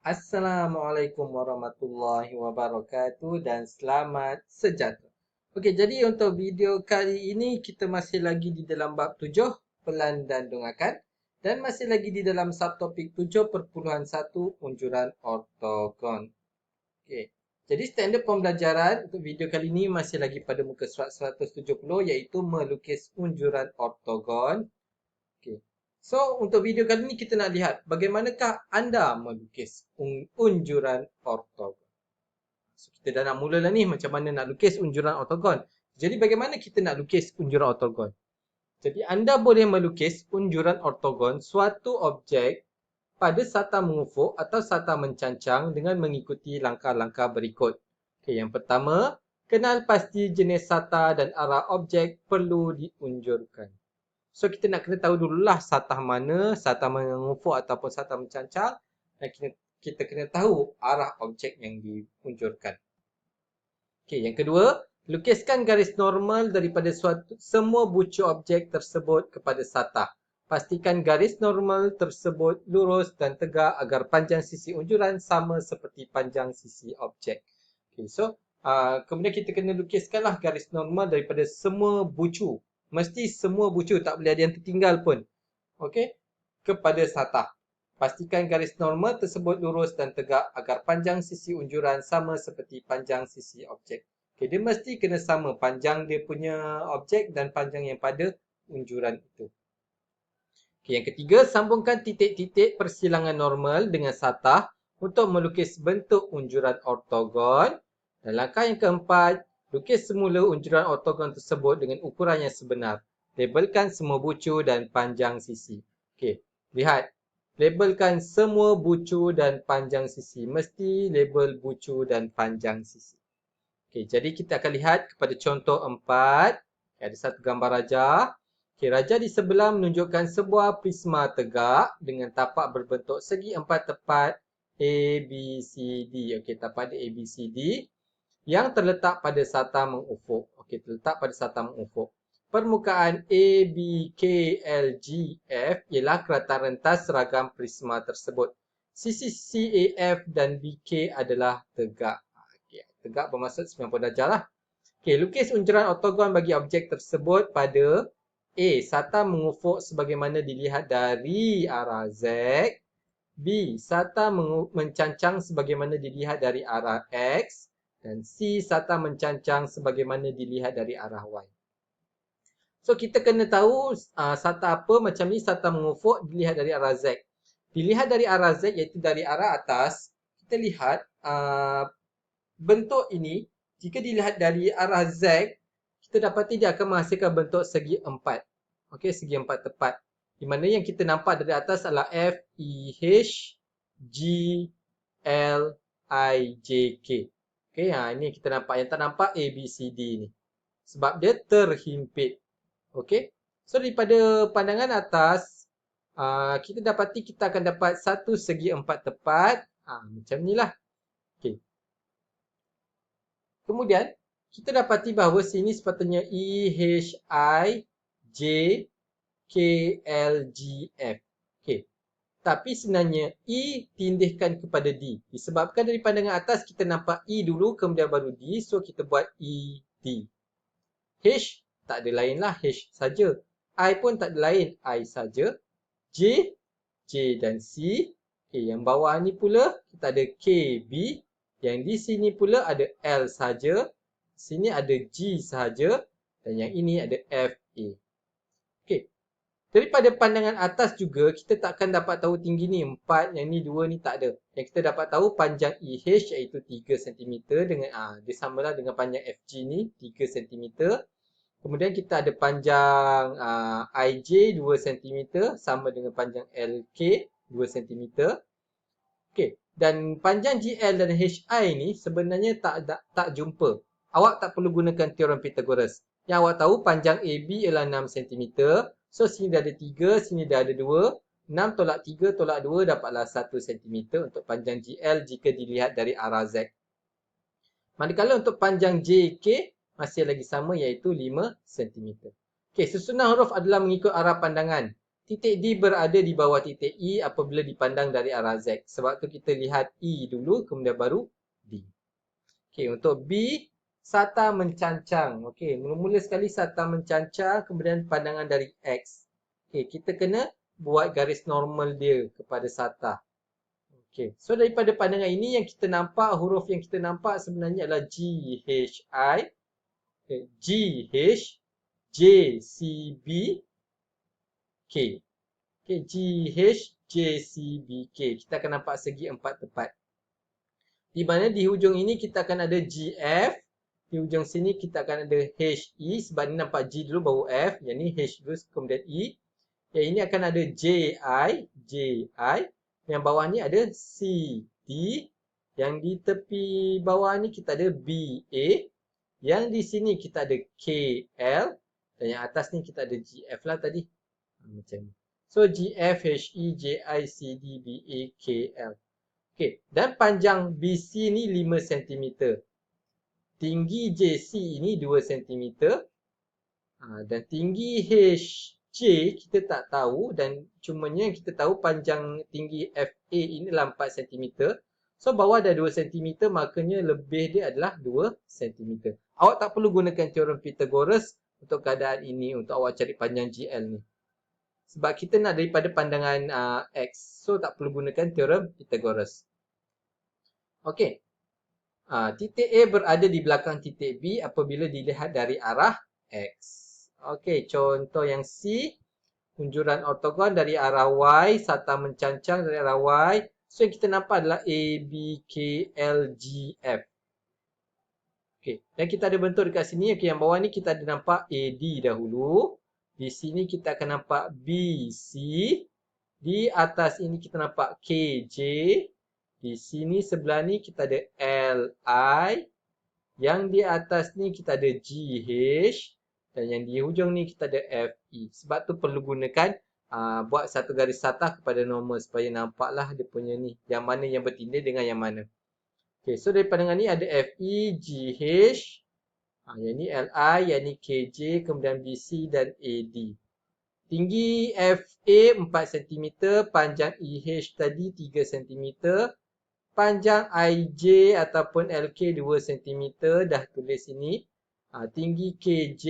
Assalamualaikum warahmatullahi wabarakatuh dan selamat sejahtera. Okey, jadi untuk video kali ini kita masih lagi di dalam bab 7 pelan dan dongakan dan masih lagi di dalam subtopik 7.1 unjuran ortogon. Okey. Jadi standard pembelajaran untuk video kali ini masih lagi pada muka surat 170 iaitu melukis unjuran ortogon. Okey. So, untuk video kali ini kita nak lihat bagaimanakah anda melukis unjuran ortogon. So, kita dah nak mula lah ni macam mana nak lukis unjuran ortogon. Jadi, bagaimana kita nak lukis unjuran ortogon? Jadi, anda boleh melukis unjuran ortogon suatu objek pada sata mengufuk atau sata mencancang dengan mengikuti langkah-langkah berikut. Okay, yang pertama, kenal pasti jenis sata dan arah objek perlu diunjurkan. So kita nak kena tahu dululah satah mana, satah mengufuk ataupun satah mencancang, dan kita kena tahu arah objek yang diunjurkan. Okey, yang kedua, lukiskan garis normal daripada semua bucu objek tersebut kepada satah. Pastikan garis normal tersebut lurus dan tegak agar panjang sisi unjuran sama seperti panjang sisi objek. Okey, so kemudian kita kena lukiskanlah garis normal daripada semua bucu. Mesti semua bucu, tak boleh ada yang tertinggal pun. Okey, kepada satah. Pastikan garis normal tersebut lurus dan tegak agar panjang sisi unjuran sama seperti panjang sisi objek. Okay, dia mesti kena sama panjang dia punya objek dan panjang yang pada unjuran itu. Okay, yang ketiga, sambungkan titik-titik persilangan normal dengan satah untuk melukis bentuk unjuran ortogon. Dan langkah yang keempat, lukis semula unjuran ortogon tersebut dengan ukuran yang sebenar. Labelkan semua bucu dan panjang sisi. Okay, lihat. Labelkan semua bucu dan panjang sisi. Mesti label bucu dan panjang sisi. Okay, jadi kita akan lihat kepada contoh 4. Okay, ada satu gambar raja. Okay, raja di sebelah menunjukkan sebuah prisma tegak dengan tapak berbentuk segi empat tepat ABCD. Okay, tapak dia ABCD yang terletak pada sata mengufuk. Okay, terletak pada sata mengufuk. Permukaan ABKLGF ialah keratan rentas seragam prisma tersebut. Sisi CAF dan BK adalah tegak. Okay, tegak bermaksud 90 darjah lah. Okay, lukis unjuran ortogon bagi objek tersebut pada A. Sata mengufuk sebagaimana dilihat dari arah Z. B. Sata mencancang sebagaimana dilihat dari arah X. Dan C. Sata mencancang sebagaimana dilihat dari arah Y. So, kita kena tahu sata apa. Macam ni, sata mengufuk dilihat dari arah Z. Dilihat dari arah Z iaitu dari arah atas. Kita lihat bentuk ini. Jika dilihat dari arah Z, kita dapati dia akan menghasilkan bentuk segi empat. Okey, segi empat tepat. Di mana yang kita nampak dari atas adalah F, E, H, G, L, I, J, K. Okey, ini kita nampak. Yang tak nampak A, B, C, D ni. Sebab dia terhimpit. Okey. So, daripada pandangan atas, kita dapati kita akan dapat satu segi empat tepat. Macam ni lah. Okey. Kemudian, kita dapati bahawa sini sepatutnya E, H, I, J, K, L, G, F. Okey. Tapi sebenarnya E tindihkan kepada D. Disebabkan dari pandangan atas kita nampak E dulu kemudian baru D. So kita buat E, D. H tak ada lain lah. H saja. I pun tak ada lain. I saja. J, J dan C. Okay, yang bawah ni pula kita ada K, B. Yang di sini pula ada L saja. Sini ada G sahaja. Dan yang ini ada F, A. Okey. Daripada pandangan atas juga, kita takkan dapat tahu tinggi ni 4, yang ni 2 ni tak ada. Yang kita dapat tahu panjang EH iaitu 3 cm dengan dia samalah dengan panjang FG ni 3 cm. Kemudian kita ada panjang IJ 2 cm sama dengan panjang LK 2 cm. Okey, dan panjang GL dan HI ni sebenarnya tak jumpa. Awak tak perlu gunakan teorem Pythagoras. Yang awak tahu panjang AB ialah 6 cm. So sini dah ada 3, sini dah ada 2. 6 tolak 3 tolak 2 dapatlah 1 cm untuk panjang GL jika dilihat dari arah Z. Manakala untuk panjang JK masih lagi sama iaitu 5 cm. Okey, susunan huruf adalah mengikut arah pandangan. titik D berada di bawah titik E apabila dipandang dari arah Z. Sebab tu kita lihat E dulu, kemudian baru D. Okey, untuk B, sata mencancang. Okey, mula-mula sekali sata mencancang, kemudian pandangan dari X. Okey, kita kena buat garis normal dia kepada sata. Okey, so daripada pandangan ini yang kita nampak, huruf yang kita nampak sebenarnya adalah G, H, I. Okay, G, H, J, C, B, K. Okay, G, H, J, C, B, K. Kita akan nampak segi empat tepat. Di mana di hujung ini kita akan ada G, F. Di hujung sini kita akan ada H, E. Sebab ni nampak G dulu baru F. Yang ni H dulu kemudian E. Yang ini akan ada J, I. Yang bawah ni ada C, D. Yang di tepi bawah ni kita ada B, A. Yang di sini kita ada K, L. Dan yang atas ni kita ada G, F lah tadi. Macam ni. So, G, F, H, E, J, I, C, D, B, A, K, L. Okay. Dan panjang BC ni 5 cm. Tinggi JC ini 2 cm. Dan tinggi HJ kita tak tahu. Dan cumanya yang kita tahu panjang tinggi FA ini adalah 4 cm. So, bawah dah 2 cm. Makanya lebih dia adalah 2 cm. Awak tak perlu gunakan teorem Pythagoras untuk keadaan ini. Untuk awak cari panjang GL ni. Sebab kita nak daripada pandangan X. So, tak perlu gunakan teorem Pythagoras. Okey. Titik A berada di belakang titik B apabila dilihat dari arah X. Okey, contoh yang C. Kunjuran ortogon dari arah Y. Sata mencancang dari arah Y. So, yang kita nampak adalah A, B, K, L, G, F. Okey, dan kita ada bentuk dekat sini. Okey, yang bawah ni kita ada nampak AD dahulu. Di sini kita akan nampak BC. Di atas ini kita nampak KJ. Di sini sebelah ni kita ada LI. Yang di atas ni kita ada GH. Dan yang di hujung ni kita ada FE. Sebab tu perlu gunakan buat satu garis sata kepada normal. Supaya nampaklah dia punya ni. Yang mana yang bertindih dengan yang mana. Okay, so dari pandangan ni ada FE, GH. Yang ni LI, yang ni KJ, kemudian BC dan AD. Tinggi FA 4 cm, panjang EH tadi 3 cm. Panjang IJ ataupun LK 2 cm, dah tulis sini. Tinggi KJ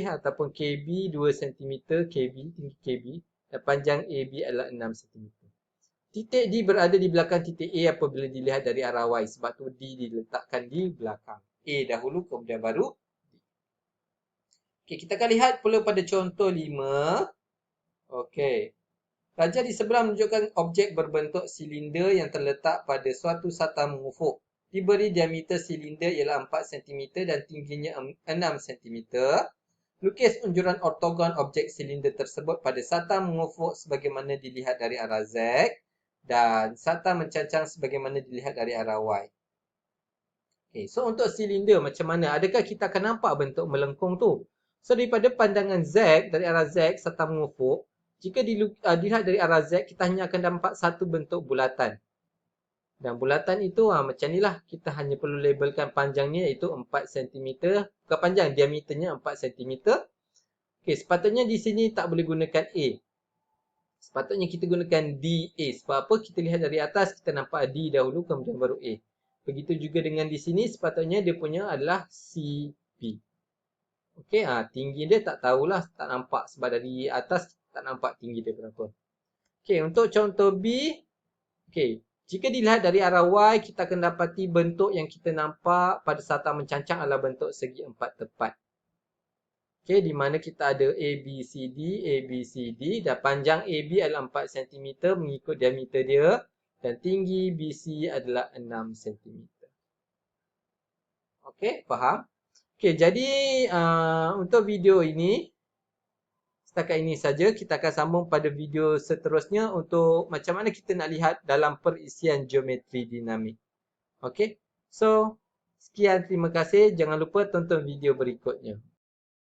ataupun KB 2 cm, tinggi KB. Dan panjang AB adalah 6 cm. Titik D berada di belakang titik A apabila dilihat dari arah Y. Sebab tu D diletakkan di belakang. A dahulu kemudian baru D. Okay, kita akan lihat pula pada contoh 5. Okey. Raja di sebelah menunjukkan objek berbentuk silinder yang terletak pada suatu sata mengufuk. Diberi diameter silinder ialah 4 cm dan tingginya 6 cm. Lukis unjuran ortogon objek silinder tersebut pada sata mengufuk sebagaimana dilihat dari arah Z dan sata mencancang sebagaimana dilihat dari arah Y. Okay, so untuk silinder macam mana? Adakah kita akan nampak bentuk melengkung tu? So daripada pandangan Z, dari arah Z, sata mengufuk, jika dilihat dari arah Z, kita hanya akan nampak satu bentuk bulatan. Dan bulatan itu macam ni lah. Kita hanya perlu labelkan panjangnya iaitu 4 cm. Bukan panjang, diameternya 4 cm. Okey, sepatutnya di sini tak boleh gunakan A. Sepatutnya kita gunakan DA. Sebab apa? Kita lihat dari atas, kita nampak D dahulu, kemudian baru A. Begitu juga dengan di sini, sepatutnya dia punya adalah CB. Okey, tinggi dia tak tahulah, tak nampak. Sebab dari atas tak nampak tinggi dia berapa. Okey, untuk contoh B. Okey, jika dilihat dari arah Y, kita akan dapati bentuk yang kita nampak pada sata mencancang adalah bentuk segi empat tepat. Okey, di mana kita ada ABCD dan panjang AB adalah 4 cm mengikut diameter dia. Dan tinggi BC adalah 6 cm. Okey, faham? Okey, jadi untuk video ini, setakat ini saja. Kita akan sambung pada video seterusnya untuk macam mana kita nak lihat dalam perisian geometri dinamik. Okey, so sekian, terima kasih. Jangan lupa tonton video berikutnya.